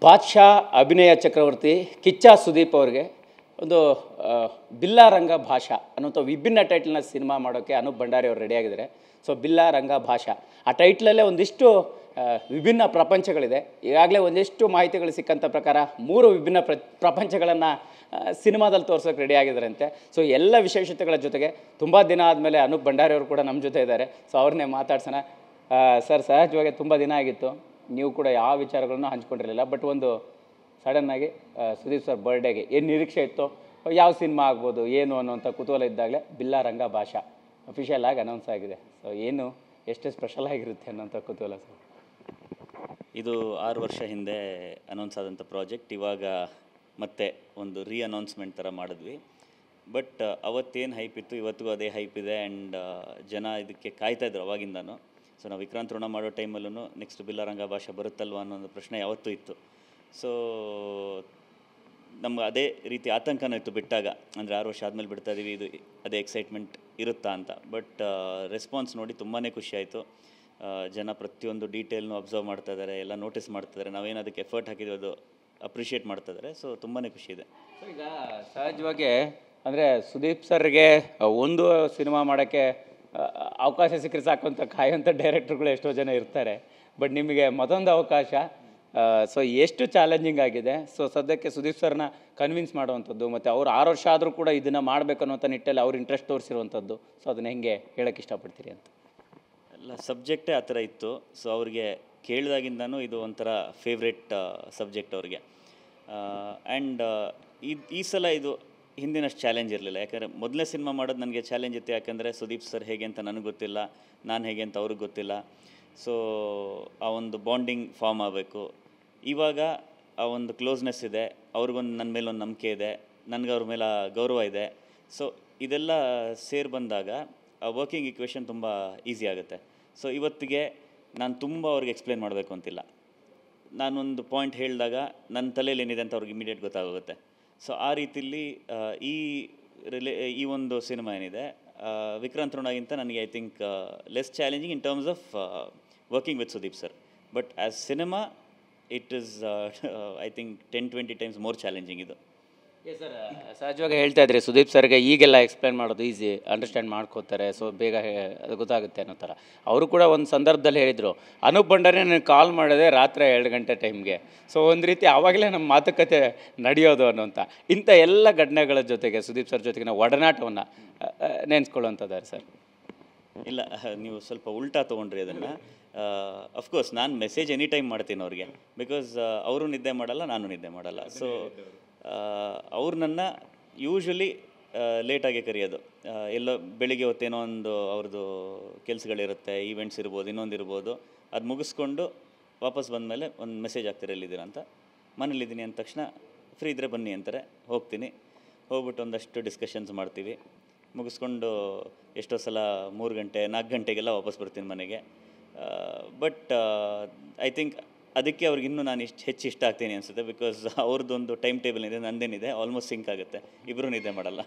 ಬಾದ್ಶಾ ಅಭಿನಯ ಚಕ್ರವರ್ತಿ ಕಿಚ್ಚ ಸುದೀಪ್ ಅವ್ರಿಗೆ ಒಂದು ಬಿಲ್ಲಾ ರಂಗ ಭಾಷಾ ಅನ್ನೋಂಥ ವಿಭಿನ್ನ ಟೈಟ್ಲನ್ನ ಸಿನಿಮಾ ಮಾಡೋಕ್ಕೆ ಅನೂಪ್ ಭಂಡಾರಿ ಅವರು ರೆಡಿಯಾಗಿದ್ದಾರೆ. ಸೊ ಬಿಲ್ಲಾ ರಂಗ ಭಾಷಾ ಆ ಟೈಟ್ಲಲ್ಲೇ ಒಂದಿಷ್ಟು ವಿಭಿನ್ನ ಪ್ರಪಂಚಗಳಿದೆ. ಈಗಾಗಲೇ ಒಂದಿಷ್ಟು ಮಾಹಿತಿಗಳು ಸಿಕ್ಕಂಥ ಪ್ರಕಾರ 3 ವಿಭಿನ್ನ ಪ್ರಪಂಚಗಳನ್ನು ಸಿನಿಮಾದಲ್ಲಿ ತೋರ್ಸೋಕೆ ರೆಡಿಯಾಗಿದ್ದಾರಂತೆ. ಸೊ ಎಲ್ಲ ವಿಶೇಷತೆಗಳ ಜೊತೆಗೆ ತುಂಬ ದಿನ ಆದಮೇಲೆ ಅನೂಪ್ ಭಂಡಾರಿ ಅವರು ಕೂಡ ನಮ್ಮ ಜೊತೆ ಇದ್ದಾರೆ. ಸೊ ಅವ್ರನ್ನೇ ಮಾತಾಡ್ಸೋಣ. ಸರ್, ಸಹಜವಾಗಿ ತುಂಬ ದಿನ ಆಗಿತ್ತು, ನೀವು ಕೂಡ ಯಾವ ವಿಚಾರಗಳನ್ನು ಹಂಚ್ಕೊಂಡಿರಲಿಲ್ಲ. ಬಟ್ ಒಂದು ಸಡನ್ನಾಗಿ ಸುದೀಪ್ ಸರ್ ಬರ್ಡೇಗೆ ಏನು ನಿರೀಕ್ಷೆ ಇತ್ತು, ಯಾವ ಸಿನಿಮಾ ಆಗ್ಬೋದು ಏನು ಅನ್ನೋಂಥ ಕುತೂಹಲ ಇದ್ದಾಗಲೇ ಬಿಲ್ಲಾ ರಂಗ ಭಾಷಾ ಅಫಿಷಿಯಲ್ ಆಗಿ ಅನೌನ್ಸ್ ಆಗಿದೆ. ಸೊ ಏನು ಎಷ್ಟು ಸ್ಪೆಷಲ್ ಆಗಿರುತ್ತೆ ಅನ್ನೋಂಥ ಕುತೂಹಲ ಸರ್. ಇದು 6 ವರ್ಷ ಹಿಂದೆ ಅನೌನ್ಸ್ ಆದಂಥ ಪ್ರಾಜೆಕ್ಟ್. ಇವಾಗ ಮತ್ತೆ ಒಂದು ಅನೌನ್ಸ್ಮೆಂಟ್ ಥರ ಮಾಡಿದ್ವಿ. ಬಟ್ ಅವತ್ತೇನು ಹೈಪ್ ಇತ್ತು ಇವತ್ತಿಗೂ ಅದೇ ಹೈಪ್ ಇದೆ. ಆ್ಯಂಡ್ ಜನ ಇದಕ್ಕೆ ಕಾಯ್ತಾಯಿದ್ರು ಅವಾಗಿಂದನೂ. ಸೊ ನಾವು ವಿಕ್ರಾಂತ್ ಋಣ ಮಾಡೋ ಟೈಮಲ್ಲೂ ನೆಕ್ಸ್ಟ್ ಬಿಲ್ಲಾ ರಂಗ ಭಾಷಾ ಬರುತ್ತಲ್ವ ಅನ್ನೋ ಒಂದು ಪ್ರಶ್ನೆ ಯಾವತ್ತೂ ಇತ್ತು. ಸೊ ನಮ್ಗೆ ಅದೇ ರೀತಿ ಆತಂಕನೂ ಇತ್ತು ಬಿಟ್ಟಾಗ, ಅಂದರೆ 6 ವರ್ಷ ಆದಮೇಲೆ ಬಿಡ್ತಾ ಇದ್ದೀವಿ, ಇದು ಅದೇ ಎಕ್ಸೈಟ್ಮೆಂಟ್ ಇರುತ್ತಾ ಅಂತ. ಬಟ್ ರೆಸ್ಪಾನ್ಸ್ ನೋಡಿ ತುಂಬಾ ಖುಷಿ ಆಯಿತು. ಜನ ಪ್ರತಿಯೊಂದು ಡೀಟೇಲ್ನು ಅಬ್ಸರ್ವ್ ಮಾಡ್ತಾ ಇದ್ದಾರೆ, ಎಲ್ಲ ನೋಟಿಸ್ ಮಾಡ್ತಿದ್ದಾರೆ. ನಾವೇನು ಅದಕ್ಕೆ ಎಫರ್ಟ್ ಹಾಕಿದ್ವಿ ಅದು ಅಪ್ರಿಷಿಯೇಟ್ ಮಾಡ್ತಾ ಇದ್ದಾರೆ. ಸೊ ತುಂಬಾ ಖುಷಿ ಇದೆ. ಸೊ ಈಗ ಸಹಜವಾಗಿ ಅಂದರೆ ಸುದೀಪ್ ಸರ್ಗೆ ಒಂದು ಸಿನಿಮಾ ಮಾಡೋಕ್ಕೆ ಅವಕಾಶ ಸಿಕ್ಕರೆ ಸಾಕು ಅಂತ ಕಾಯುವಂಥ ಡೈರೆಕ್ಟ್ರುಗಳು ಎಷ್ಟೋ ಜನ ಇರ್ತಾರೆ. ಬಟ್ ನಿಮಗೆ ಮತ್ತೊಂದು ಅವಕಾಶ. ಸೊ ಎಷ್ಟು ಚಾಲೆಂಜಿಂಗ್ ಆಗಿದೆ. ಸೊ ಸದ್ಯಕ್ಕೆ ಸುದೀಪ್ ಸರ್ನ ಕನ್ವಿನ್ಸ್ ಮಾಡುವಂಥದ್ದು ಮತ್ತು ಅವ್ರು 6 ವರ್ಷ ಆದರೂ ಕೂಡ ಇದನ್ನು ಮಾಡಬೇಕು ಅನ್ನೋಂಥ ನಿಟ್ಟಲ್ಲಿ ಅವ್ರು ಇಂಟ್ರೆಸ್ಟ್ ತೋರಿಸಿರುವಂಥದ್ದು. ಸೊ ಅದನ್ನು ಹೆಂಗೆ ಹೇಳೋಕ್ಕೆ ಇಷ್ಟಪಡ್ತೀರಿ ಅಂತ? ಎಲ್ಲ ಸಬ್ಜೆಕ್ಟೇ ಆ ಥರ ಇತ್ತು. ಸೊ ಅವ್ರಿಗೆ ಕೇಳಿದಾಗಿಂದನೂ ಇದು ಒಂಥರ ಫೇವ್ರೆಟ್ ಸಬ್ಜೆಕ್ಟ್ ಅವ್ರಿಗೆ. ಆ್ಯಂಡ್ ಈ ಸಲ ಇದು ಹಿಂದಿನಷ್ಟು ಚಾಲೆಂಜ್ ಇರಲಿಲ್ಲ. ಯಾಕಂದರೆ ಮೊದಲನೇ ಸಿನಿಮಾ ಮಾಡೋದು ನನಗೆ ಚಾಲೆಂಜ್ ಇತ್ತು. ಯಾಕಂದರೆ ಸುದೀಪ್ ಸರ್ ಹೇಗೆ ಅಂತ ನನಗೆ ಗೊತ್ತಿಲ್ಲ, ನಾನು ಹೇಗೆ ಅಂತ ಅವ್ರಿಗೆ ಗೊತ್ತಿಲ್ಲ. ಸೊ ಆ ಒಂದು ಬಾಂಡಿಂಗ್ ಫಾರ್ಮ್ ಆಗಬೇಕು. ಇವಾಗ ಆ ಒಂದು ಕ್ಲೋಸ್ನೆಸ್ ಇದೆ, ಅವ್ರಿಗೊಂದು ನನ್ನ ಮೇಲೆ ಒಂದು ನಂಬಿಕೆ ಇದೆ, ನನಗೆ ಅವ್ರ ಮೇಲೆ ಗೌರವ ಇದೆ. ಸೊ ಇದೆಲ್ಲ ಸೇರಿ ಬಂದಾಗ ಆ ವರ್ಕಿಂಗ್ ಇಕ್ವೇಷನ್ ತುಂಬ ಈಸಿ ಆಗುತ್ತೆ. ಸೊ ಇವತ್ತಿಗೆ ನಾನು ತುಂಬ ಅವ್ರಿಗೆ ಎಕ್ಸ್ಪ್ಲೇನ್ ಮಾಡಬೇಕು ಅಂತಿಲ್ಲ. ನಾನೊಂದು ಪಾಯಿಂಟ್ ಹೇಳಿದಾಗ ನನ್ನ ತಲೆಯಲ್ಲಿ ಏನಿದೆ ಅಂತ ಅವ್ರಿಗೆ ಇಮಿಡಿಯೇಟ್ ಗೊತ್ತಾಗುತ್ತೆ. ಸೊ ಆ ರೀತಿಯಲ್ಲಿ ಈ ಒಂದು ಸಿನಿಮಾ ಏನಿದೆ ವಿಕ್ರಾಂತ್ ಋಣಗಿಂತ ನನಗೆ I think less challenging in terms of working with Sudeep sir. But as cinema it is I think 10-20 times more challenging ಇದು. ಎಸ್ ಸರ್, ಸಹಜವಾಗಿ ಹೇಳ್ತಾ ಇದ್ರಿ ಸುದೀಪ್ ಸರ್ಗೆ ಈಗೆಲ್ಲ ಎಕ್ಸ್ಪ್ಲೇನ್ ಮಾಡೋದು ಈಸಿ, ಅಂಡರ್ಸ್ಟ್ಯಾಂಡ್ ಮಾಡ್ಕೋತಾರೆ. ಸೊ ಬೇಗ ಅದು ಗೊತ್ತಾಗುತ್ತೆ ಅನ್ನೋ ಥರ. ಅವರು ಕೂಡ ಒಂದು ಸಂದರ್ಭದಲ್ಲಿ ಹೇಳಿದರು, ಅನೂಪ್ ಭಂಡಾರಿ ನನಗೆ ಕಾಲ್ ಮಾಡಿದೆ ರಾತ್ರಿ 2 ಗಂಟೆ ಟೈಮ್ಗೆ. ಸೊ ಒಂದು ರೀತಿ ಆವಾಗಲೇ ನಮ್ಮ ಮಾತುಕತೆ ನಡೆಯೋದು ಅನ್ನೋಂಥ ಇಂಥ ಎಲ್ಲ ಘಟನೆಗಳ ಜೊತೆಗೆ ಸುದೀಪ್ ಸರ್ ಜೊತೆಗೆ ನಾವು ಒಡನಾಟವನ್ನು ನೆನೆಸ್ಕೊಳ್ಳುವಂಥದ್ದಾರೆ ಸರ್. ಇಲ್ಲ, ನೀವು ಸ್ವಲ್ಪ ಉಲ್ಟಾ ತೊಗೊಂಡ್ರಿ ಅದನ್ನು. ಅಫ್ಕೋರ್ಸ್ ನಾನು ಮೆಸೇಜ್ ಎನಿ ಟೈಮ್ ಮಾಡ್ತೀನಿ ಅವ್ರಿಗೆ. ಬಿಕಾಸ್ ಅವರು ನಿದ್ದೆ ಮಾಡಲ್ಲ, ನಾನು ನಿದ್ದೆ ಮಾಡಲ್ಲ. ಸೊ ಅವ್ರು ನನ್ನ ಯೂಶ್ವಲಿ ಲೇಟಾಗೆ ಕರೆಯೋದು. ಎಲ್ಲೋ ಬೆಳಿಗ್ಗೆ ಹೊತ್ತೇನೋ ಒಂದು ಅವ್ರದ್ದು ಕೆಲಸಗಳಿರುತ್ತೆ, ಈವೆಂಟ್ಸ್ ಇರ್ಬೋದು, ಇನ್ನೊಂದು ಇರ್ಬೋದು. ಅದು ಮುಗಿಸ್ಕೊಂಡು ವಾಪಸ್ ಬಂದಮೇಲೆ ಒಂದು ಮೆಸೇಜ್ ಆಗ್ತಾರೆ ಎಲ್ಲಿದ್ದೀರ ಅಂತ. ಮನೇಲಿದ್ದೀನಿ ಅಂದ ತಕ್ಷಣ ಫ್ರೀ ಇದ್ದರೆ ಬನ್ನಿ ಅಂತಾರೆ. ಹೋಗ್ತೀನಿ, ಹೋಗ್ಬಿಟ್ಟು ಒಂದಷ್ಟು ಡಿಸ್ಕಷನ್ಸ್ ಮಾಡ್ತೀವಿ. ಮುಗಿಸ್ಕೊಂಡು ಎಷ್ಟೋ ಸಲ 3 ಗಂಟೆ 4 ಗಂಟೆಗೆಲ್ಲ ವಾಪಸ್ ಬರ್ತೀನಿ ಮನೆಗೆ. ಬಟ್ ಐ ಥಿಂಕ್ ಅದಕ್ಕೆ ಅವ್ರಿಗೆ ಇನ್ನೂ ನಾನು ಹೆಚ್ಚು ಇಷ್ಟ ಆಗ್ತೀನಿ ಅನಿಸುತ್ತೆ. ಬಿಕಾಸ್ ಅವ್ರದ್ದೊಂದು ಟೈಮ್ ಟೇಬಲ್ ಇದೆ, ನಂದೇನಿದೆ, ಆಲ್ಮೋಸ್ಟ್ ಸಿಂಕ್ ಆಗುತ್ತೆ. ಇಬ್ಬರೂ ನಿದ್ದೆ ಮಾಡಲ್ಲ.